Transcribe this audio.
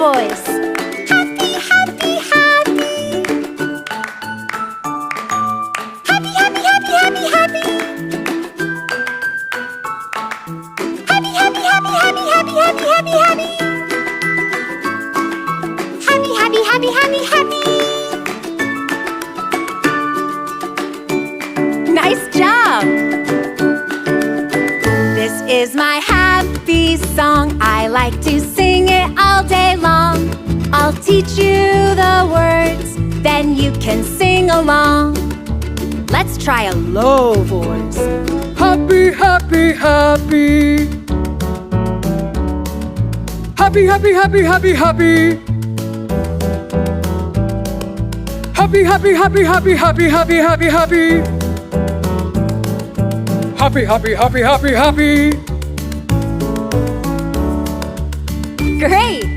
voice. Happy, happy, happy. Happy, happy, happy, happy, happy. Happy, happy, happy, happy, happy, happy, happy, happy. Happy, happy, happy, happy, happy. Nice job! This is my happy song. I like to sing it all day long. I'll teach you the words, then you can sing along. Let's try a low voice. Happy, happy, happy. Happy, happy, happy, happy, happy. Happy, happy, happy, happy, happy, happy, happy, happy. Happy, happy, happy, happy, happy. Great!